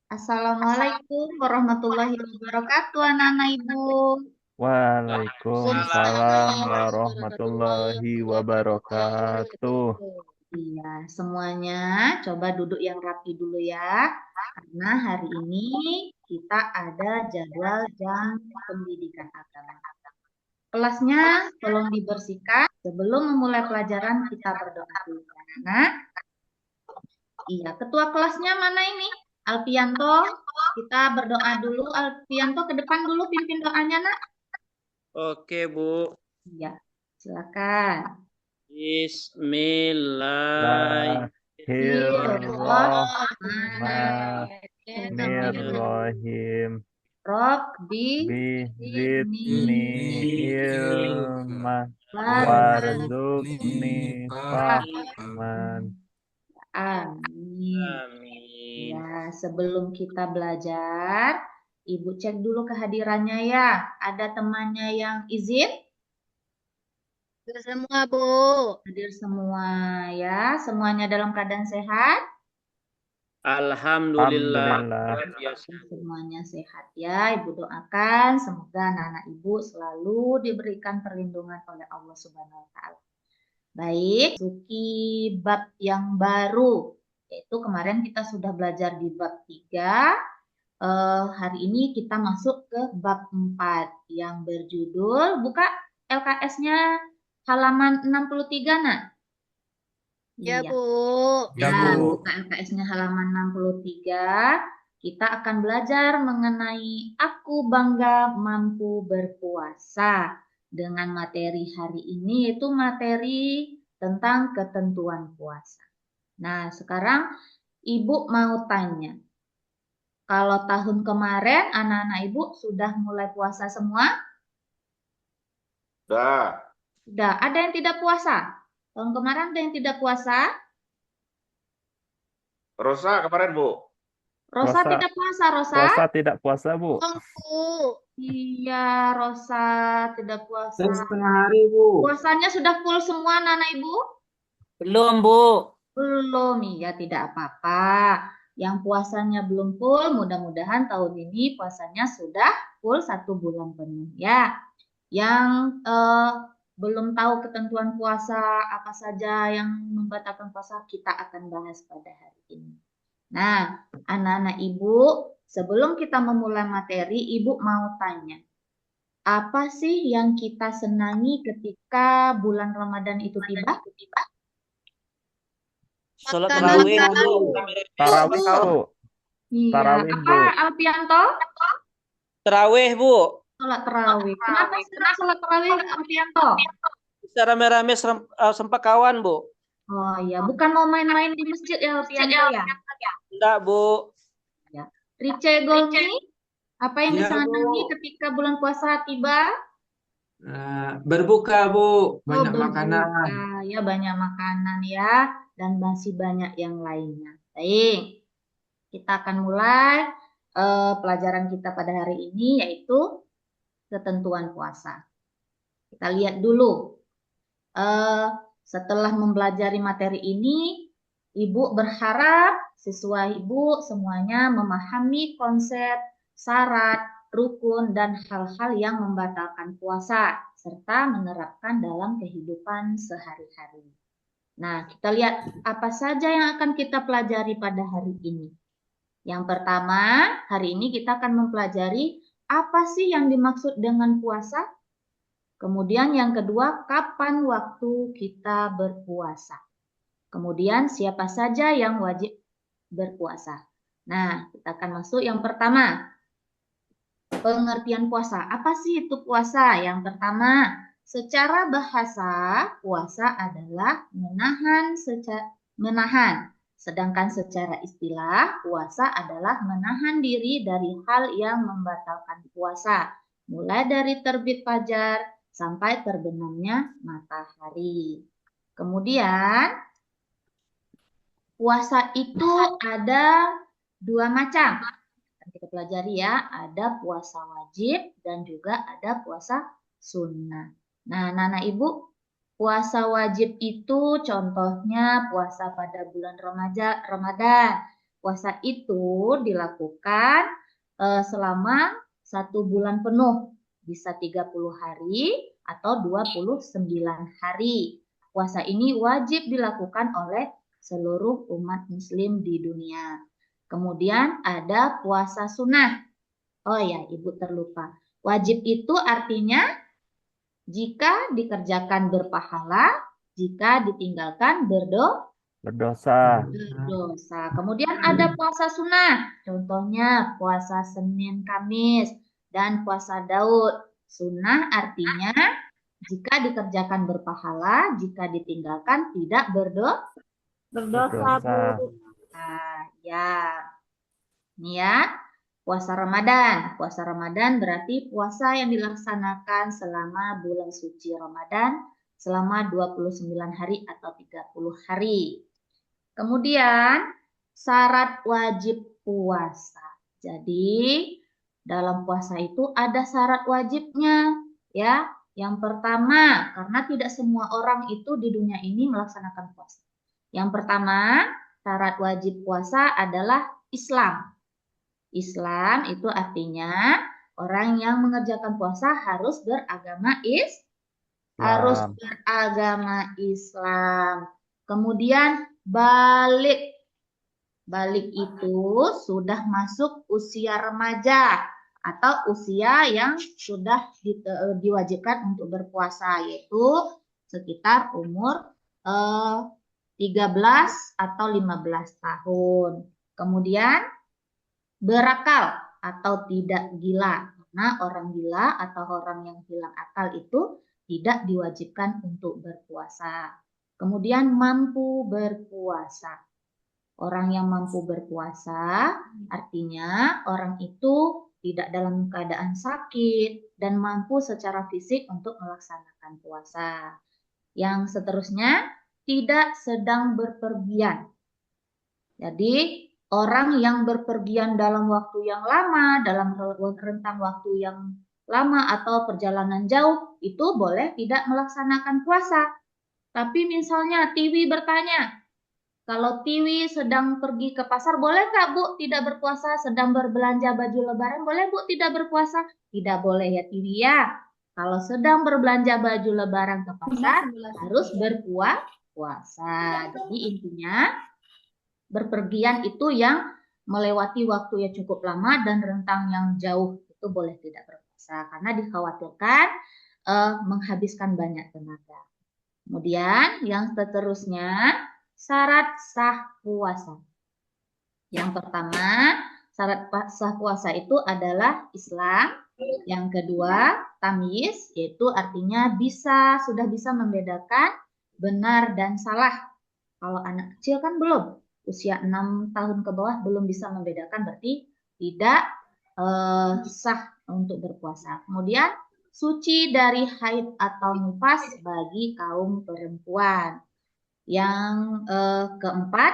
Assalamualaikum warahmatullahi wabarakatuh, anak-anak Ibu. Waalaikumsalam warahmatullahi wabarakatuh. Iya, semuanya coba duduk yang rapi dulu ya. Karena hari ini kita ada jadwal jam pendidikan agama. Kelasnya tolong dibersihkan sebelum memulai pelajaran kita berdoa dulu. Nah, iya, ketua kelasnya mana ini? Alfianto, kita berdoa dulu. Alfianto ke depan dulu pimpin doanya, nak. Oke, Bu. Iya, silakan. Bismillahirrahmanirrahim. Bismillahirrahmanirrahim. Robbi Bizidni zidni ilma warzuqni Warzuqni fahman. Amin. Amin. Ya, sebelum kita belajar, Ibu cek dulu kehadirannya ya. Ada temannya yang izin? Hadir semua, Bu. Hadir semua ya. Semuanya dalam keadaan sehat? Alhamdulillah. Alhamdulillah. Semuanya sehat ya. Ibu doakan semoga anak-anak Ibu selalu diberikan perlindungan oleh Allah Subhanahu wa taala. Baik, Suki bab yang baru. Yaitu kemarin kita sudah belajar di bab 3. Hari ini kita masuk ke bab 4 yang berjudul, buka LKS-nya halaman 63, nak. Ya, Iya. Bu. Ya, Nah, Bu. buka LKS-nya halaman 63. Kita akan belajar mengenai aku bangga mampu berpuasa. Dengan materi hari ini yaitu materi tentang ketentuan puasa. Nah, sekarang Ibu mau tanya. Kalau tahun kemarin anak-anak Ibu sudah mulai puasa semua? Sudah. Sudah. Ada yang tidak puasa? Tahun kemarin ada yang tidak puasa? Rosa kemarin, Bu. Rosa Rosa. tidak puasa, Rosa? Rosa tidak puasa, Bu. Bu. Iya, Rosa tidak puasa. Setengah hari, Bu. Puasanya sudah full semua, anak Ibu? Belum, Bu. Belum, iya tidak apa-apa. Yang puasanya belum full, mudah-mudahan tahun ini puasanya sudah full 1 bulan penuh ya. Yang belum tahu ketentuan puasa apa saja yang membatalkan puasa, kita akan bahas pada hari ini. Nah, anak-anak Ibu, sebelum kita memulai materi, Ibu mau tanya, apa sih yang kita senangi ketika bulan Ramadan itu tiba? Sholat tarawih, tarawih, Bu. tarawih, Bu. Iya, Tarawih, apa Bu. Alfianto? Terawih, Bu. Sholat tarawih. Kenapa senang sholat tarawih, Alfianto? Bisa rame-rame sempak kawan, Bu. Oh iya, bukan mau main-main di masjid ya, Alfianto ya? Enggak, Bu. Rice Golmi, apa yang Iya, disenangi Bu. ketika bulan puasa tiba? Berbuka, Bu. Banyak berbuka. makanan. Ya, banyak makanan ya, dan masih banyak yang lainnya. Baik, kita akan mulai pelajaran kita pada hari ini, yaitu ketentuan puasa. Kita lihat dulu. Setelah mempelajari materi ini, Ibu berharap siswa Ibu semuanya memahami konsep, syarat, rukun, dan hal-hal yang membatalkan puasa, serta menerapkan dalam kehidupan sehari-hari. Nah, kita lihat apa saja yang akan kita pelajari pada hari ini. Yang pertama, hari ini kita akan mempelajari apa sih yang dimaksud dengan puasa. Kemudian yang kedua, kapan waktu kita berpuasa. Kemudian siapa saja yang wajib berpuasa. Nah, kita akan masuk yang pertama. Pengertian puasa. Apa sih itu puasa? Yang pertama, secara bahasa, puasa adalah menahan. Sedangkan secara istilah, puasa adalah menahan diri dari hal yang membatalkan puasa. Mulai dari terbit fajar sampai terbenamnya matahari. Kemudian, puasa itu ada 2 macam. Kita pelajari ya, ada puasa wajib dan juga ada puasa sunnah. Nah, Nana Ibu, puasa wajib itu contohnya puasa pada bulan Ramadan, puasa itu dilakukan selama 1 bulan penuh, bisa 30 hari atau 29 hari. Puasa ini wajib dilakukan oleh seluruh umat muslim di dunia. Kemudian ada puasa sunnah. Oh ya, Ibu terlupa. Wajib itu artinya jika dikerjakan berpahala, jika ditinggalkan Berdosa. berdosa. Kemudian ada puasa sunnah. Contohnya puasa Senin Kamis dan puasa Daud. Sunnah artinya jika dikerjakan berpahala, jika ditinggalkan tidak Berdosa. Nah, ya. Ini ya, puasa Ramadan. Puasa Ramadan berarti puasa yang dilaksanakan selama bulan suci Ramadan selama 29 hari atau 30 hari. Kemudian syarat wajib puasa. Jadi dalam puasa itu ada syarat wajibnya, ya. Yang pertama, karena tidak semua orang itu di dunia ini melaksanakan puasa. Yang pertama, syarat wajib puasa adalah Islam. Islam itu artinya orang yang mengerjakan puasa harus beragama Islam. Kemudian balik itu sudah masuk usia remaja atau usia yang sudah diwajibkan untuk berpuasa, yaitu sekitar umur 13 atau 15 tahun. Kemudian berakal atau tidak gila, karena orang gila atau orang yang hilang akal itu tidak diwajibkan untuk berpuasa. Kemudian mampu berpuasa. Orang yang mampu berpuasa artinya orang itu tidak dalam keadaan sakit dan mampu secara fisik untuk melaksanakan puasa. Yang seterusnya, tidak sedang berpergian. Jadi, orang yang berpergian dalam waktu yang lama, dalam rentang waktu yang lama atau perjalanan jauh, itu boleh tidak melaksanakan puasa. Tapi misalnya Tiwi bertanya, kalau Tiwi sedang pergi ke pasar, boleh nggak Bu tidak berpuasa? Sedang berbelanja baju lebaran, boleh Bu tidak berpuasa? Tidak boleh ya Tiwi ya. Kalau sedang berbelanja baju lebaran ke pasar, harus berpuasa. Jadi intinya, berpergian itu yang melewati waktu yang cukup lama dan rentang yang jauh itu boleh tidak berpuasa. Karena dikhawatirkan menghabiskan banyak tenaga. Kemudian yang seterusnya, syarat sah puasa. Yang pertama, syarat sah puasa itu adalah Islam. Yang kedua, tamyiz, yaitu artinya sudah bisa membedakan benar dan salah. Kalau anak kecil kan belum, usia 6 tahun ke bawah belum bisa membedakan, berarti tidak sah untuk berpuasa. Kemudian, suci dari haid atau nifas bagi kaum perempuan. Yang keempat,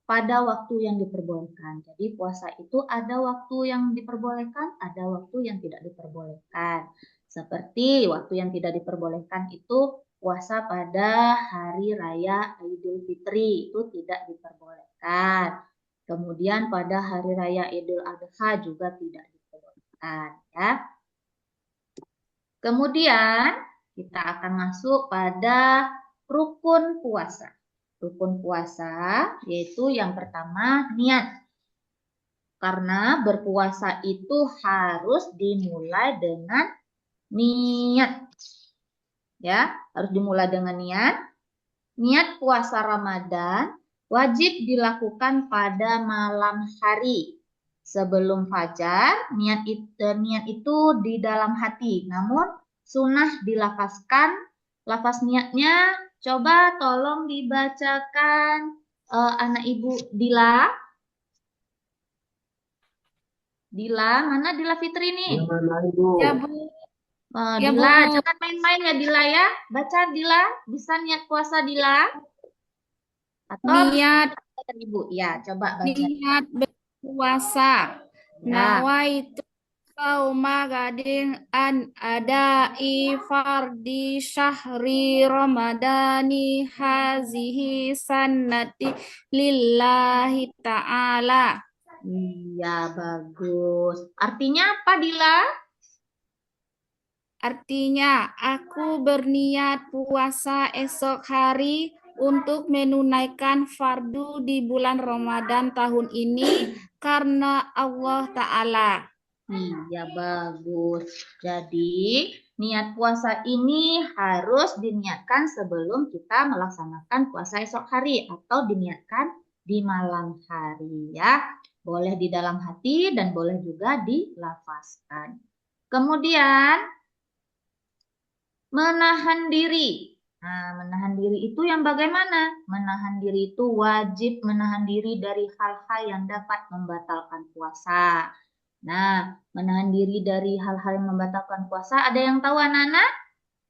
pada waktu yang diperbolehkan. Jadi puasa itu ada waktu yang diperbolehkan, ada waktu yang tidak diperbolehkan. Seperti waktu yang tidak diperbolehkan itu puasa pada hari raya Idul Fitri, itu tidak diperbolehkan. Kemudian pada hari raya Idul Adha juga tidak diperbolehkan, ya. Kemudian kita akan masuk pada rukun puasa. Rukun puasa yaitu yang pertama niat. Karena berpuasa itu harus dimulai dengan niat. Ya, harus dimulai dengan niat. Niat puasa Ramadan wajib dilakukan pada malam hari. Sebelum fajar, niat itu di dalam hati. Namun sunnah dilafazkan. Lafaz niatnya coba tolong dibacakan anak Ibu Dila. Dila, mana Dila Fitri nih? Ya, Bu. Ya, Dila, Bu. jangan main-main ya Dila ya. Baca Dila, bisa niat puasa Dila? Atau Niat Ibu, ya coba baca. berpuasa. Ya. Nawaitu Sauma gading an adai fardi syahri ramadani hazihi sannati lillahi ta'ala. Iya, bagus. Artinya apa, Dila? Artinya, aku berniat puasa esok hari untuk menunaikan fardu di bulan Ramadan tahun ini karena Allah Ta'ala. Iya, bagus. Jadi, niat puasa ini harus diniatkan sebelum kita melaksanakan puasa esok hari atau diniatkan di malam hari ya. Boleh di dalam hati dan boleh juga dilafazkan. Kemudian, menahan diri. Nah, menahan diri itu yang bagaimana? Menahan diri itu wajib menahan diri dari hal-hal yang dapat membatalkan puasa. Nah, menahan diri dari hal-hal yang membatalkan puasa, ada yang tahu anak-anak?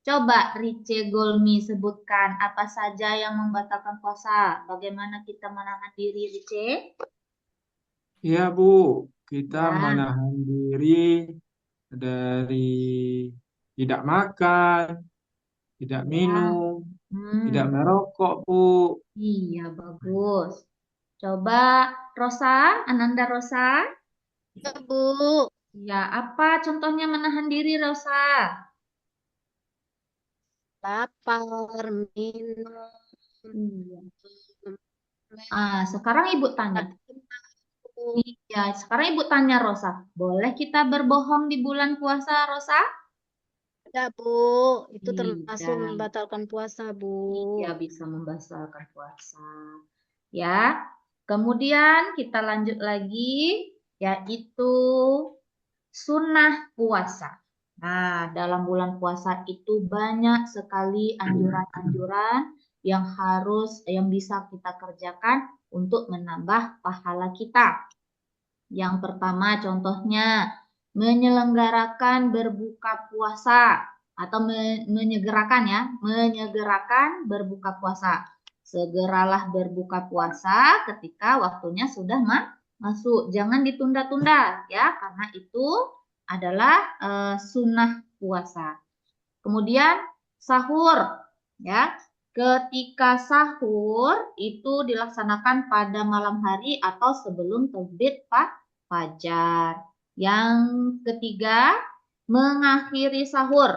Coba Rice Golmi sebutkan apa saja yang membatalkan puasa. Bagaimana kita menahan diri, Rice? Ya, Bu. Kita Ya. menahan diri dari tidak makan, tidak Ya. minum, tidak Hmm. merokok, Bu. Iya, bagus. Coba Rosa, Ananda Rosa. Ya, Bu. Ya, apa contohnya menahan diri, Rosa? Lapar, minum. Iya. Sekarang Ibu tanya. Iya, sekarang Ibu tanya Rosa. Boleh kita berbohong di bulan puasa, Rosa? Ya, Bu. Itu termasuk Tidak. membatalkan puasa, Bu. Iya, bisa membatalkan puasa. Ya. Kemudian kita lanjut lagi, yaitu sunnah puasa. Nah, dalam bulan puasa itu banyak sekali anjuran-anjuran yang bisa kita kerjakan untuk menambah pahala kita. Yang pertama contohnya menyelenggarakan berbuka puasa atau menyegerakan berbuka puasa. Segeralah berbuka puasa ketika waktunya sudah masuk. Jangan ditunda-tunda ya, karena itu adalah sunnah puasa. Kemudian sahur ya. Ketika sahur itu dilaksanakan pada malam hari atau sebelum terbit fajar. Yang ketiga, mengakhiri sahur.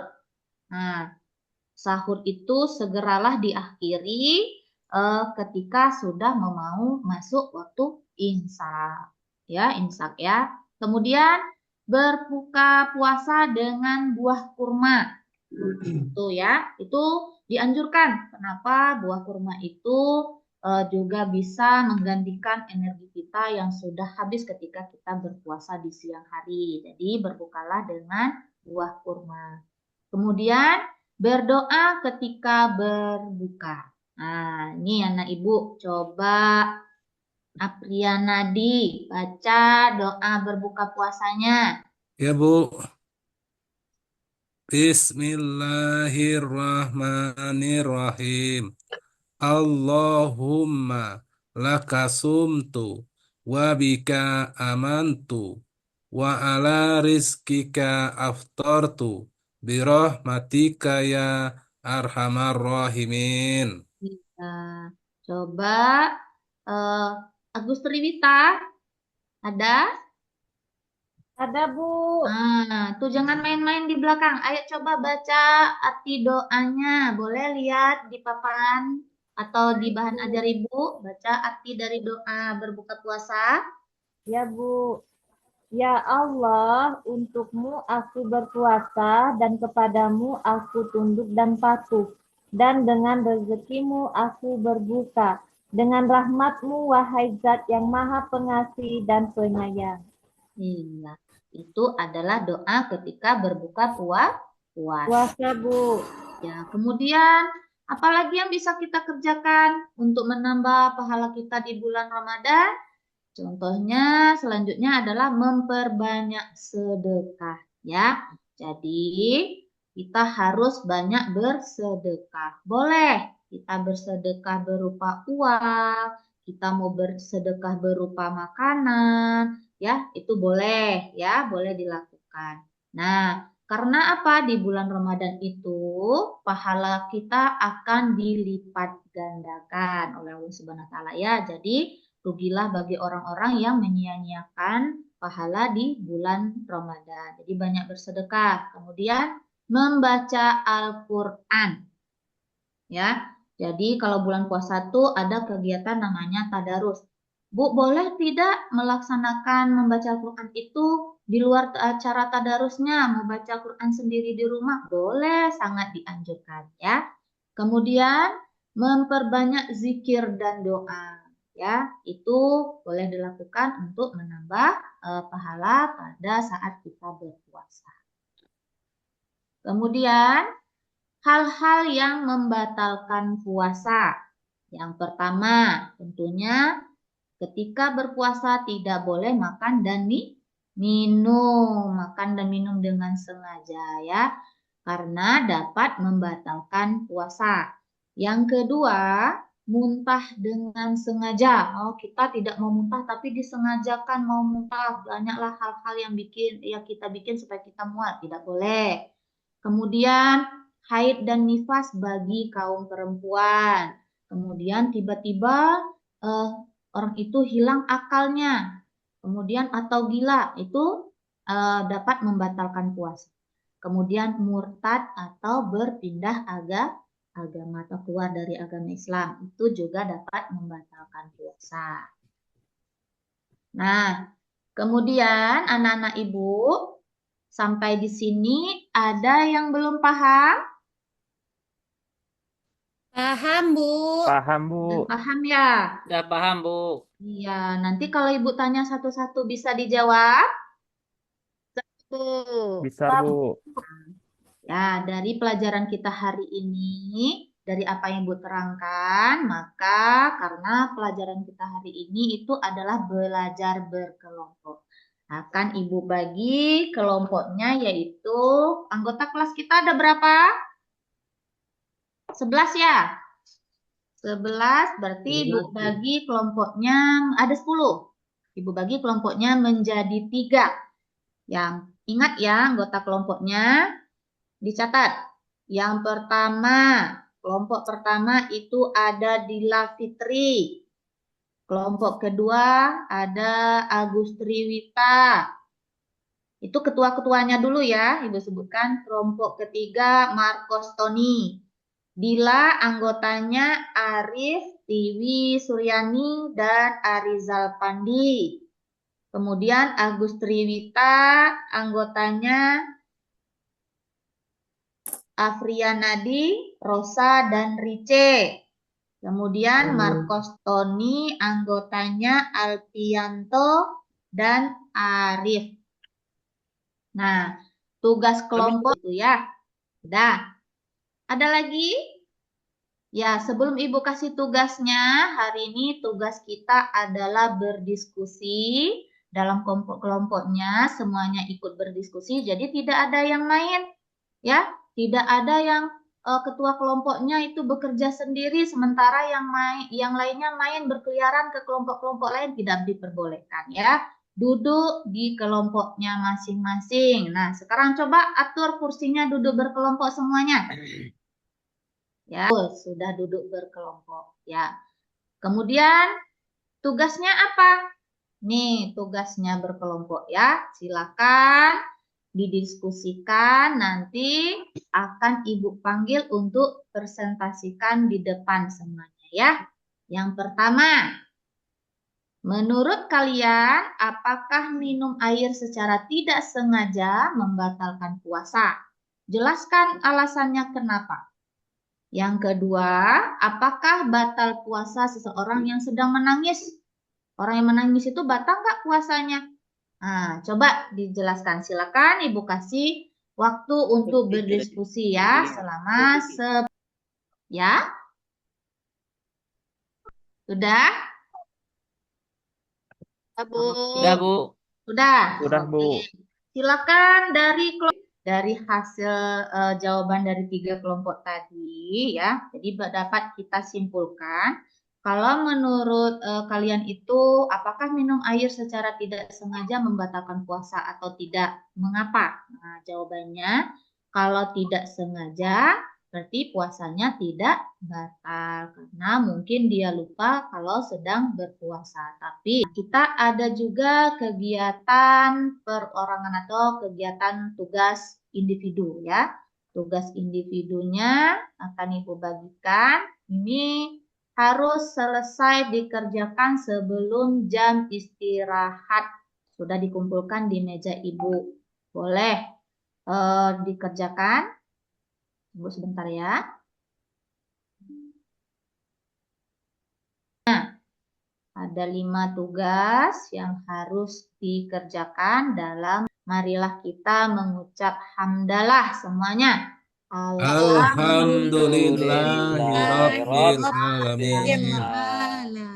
Nah, sahur itu segeralah diakhiri ketika sudah mau masuk waktu imsak. Ya, imsak ya. Kemudian berbuka puasa dengan buah kurma. Itu ya, itu dianjurkan. Kenapa? Buah kurma itu juga bisa menggantikan energi kita yang sudah habis ketika kita berpuasa di siang hari. Jadi berbukalah dengan buah kurma. Kemudian berdoa ketika berbuka. Nah, ini anak ibu coba Aprianadi baca doa berbuka puasanya. Ya, Bu. Bismillahirrahmanirrahim. Allahumma laka sumtu wa bika amantu wa ala rizkika aftartu birahmatika ya arhamar rahimin. Nah, coba Agus Triwita ada? Ada, Bu. Tuh jangan main-main di belakang. Ayo coba baca arti doanya. Boleh lihat di papan atau di bahan ajar Ibu. Baca arti dari doa berbuka puasa. Ya, Bu. Ya Allah, untukmu aku berpuasa dan kepadamu aku tunduk dan patuh. Dan dengan rezekimu aku berbuka. Dengan rahmatmu, wahai zat yang maha pengasih dan penyayang. Iya, itu adalah doa ketika berbuka puasa. Puasa, Bu. Ya, kemudian apalagi yang bisa kita kerjakan untuk menambah pahala kita di bulan Ramadan? Contohnya selanjutnya adalah memperbanyak sedekah ya. Jadi kita harus banyak bersedekah. Boleh kita bersedekah berupa uang, kita mau bersedekah berupa makanan, ya itu boleh ya, boleh dilakukan. lakukan. Nah, karena apa? Di bulan Ramadan itu pahala kita akan dilipat gandakan oleh Allah Subhanahu wa taala ya. Jadi, rugilah bagi orang-orang yang menyia-nyiakan pahala di bulan Ramadan. Jadi banyak bersedekah. Kemudian membaca Al-Qur'an. Ya. Jadi kalau bulan puasa itu ada kegiatan namanya tadarus. Bu, boleh tidak melaksanakan membaca Al-Quran itu di luar acara tadarusnya, membaca Al-Quran sendiri di rumah? Boleh, sangat dianjurkan ya. Kemudian memperbanyak zikir dan doa ya, itu boleh dilakukan untuk menambah pahala pada saat kita berpuasa. Kemudian hal-hal yang membatalkan puasa. Yang pertama, tentunya ketika berpuasa tidak boleh makan dan minum. Makan dan minum dengan sengaja ya, karena dapat membatalkan puasa. Yang kedua, muntah dengan sengaja. Oh, kita tidak mau muntah tapi disengajakan mau muntah. Banyaklah hal-hal yang kita bikin supaya kita mual, tidak boleh. Kemudian haid dan nifas bagi kaum perempuan. Kemudian tiba-tiba orang itu hilang akalnya, kemudian atau gila, itu dapat membatalkan puasa. Kemudian murtad atau berpindah agama atau keluar dari agama Islam, itu juga dapat membatalkan puasa. Nah, kemudian anak-anak Ibu, sampai di sini ada yang belum paham? Paham, Bu. Paham, Bu. Udah paham ya? Udah paham, Bu. Iya, nanti kalau Ibu tanya satu-satu bisa dijawab? Bisa, Bu. Ya, dari pelajaran kita hari ini, dari apa yang Ibu terangkan, maka karena pelajaran kita hari ini itu adalah belajar berkelompok. Akan Ibu bagi kelompoknya, yaitu anggota kelas kita ada berapa? 11 ya? 11 berarti Ibu bagi kelompoknya ada 10. Ibu bagi kelompoknya menjadi 3. Yang ingat ya anggota kelompoknya dicatat. Yang pertama, kelompok pertama itu ada Dila Fitri. Kelompok kedua ada Agustriwita. Itu ketua-ketuanya dulu ya, Ibu sebutkan. Kelompok ketiga Marcos Tony. Dila anggotanya Arif, Tiwi Suryani, dan Arizal Pandi. Kemudian Agustriwita anggotanya Afriyanadi, Rosa, dan Rice. Kemudian Marcos Tony anggotanya Alpianto dan Arif. Nah, tugas kelompok itu ya. Udah. Ada lagi? Ya, sebelum Ibu kasih tugasnya, hari ini tugas kita adalah berdiskusi dalam kelompok-kelompoknya, semuanya ikut berdiskusi, jadi tidak ada yang main. Ya, tidak ada yang ketua kelompoknya itu bekerja sendiri, sementara yang lainnya main berkeliaran ke kelompok-kelompok lain, tidak diperbolehkan ya. Duduk di kelompoknya masing-masing. Nah, sekarang coba atur kursinya duduk berkelompok semuanya. Ya, sudah duduk berkelompok ya. Kemudian tugasnya apa? Nih, tugasnya berkelompok ya. Silakan didiskusikan, nanti akan Ibu panggil untuk presentasikan di depan semuanya ya. Yang pertama, menurut kalian apakah minum air secara tidak sengaja membatalkan puasa? Jelaskan alasannya kenapa. Yang kedua, apakah batal puasa seseorang yang sedang menangis? Orang yang menangis itu batal nggak puasanya? Nah, coba dijelaskan. Silakan Ibu kasih waktu untuk berdiskusi ya selama ya. Sudah? Bu. Udah, Bu. Sudah. Udah, Bu. Silakan dari hasil jawaban dari 3 kelompok tadi ya. Jadi dapat kita simpulkan Kalau menurut kalian itu, apakah minum air secara tidak sengaja membatalkan puasa atau tidak? Mengapa? Nah, jawabannya, kalau tidak sengaja, berarti puasanya tidak batal. Karena mungkin dia lupa kalau sedang berpuasa. Tapi kita ada juga kegiatan perorangan atau kegiatan tugas individu ya. Tugas individunya akan Ibu bagikan. Ini harus selesai dikerjakan sebelum jam istirahat. Sudah dikumpulkan di meja Ibu. Boleh dikerjakan. Tunggu sebentar ya. Nah, ada 5 tugas yang harus dikerjakan dalam marilah kita mengucap hamdalah semuanya. Alhamdulillahirabbil alamin.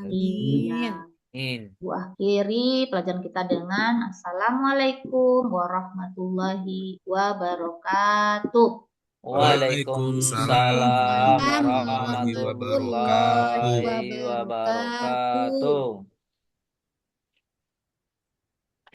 Iya. Bu akhiri pelajaran kita dengan Assalamualaikum warahmatullahi wabarakatuh. Waalaikumsalam warahmatullahi warahmatullahi wabarakatuh.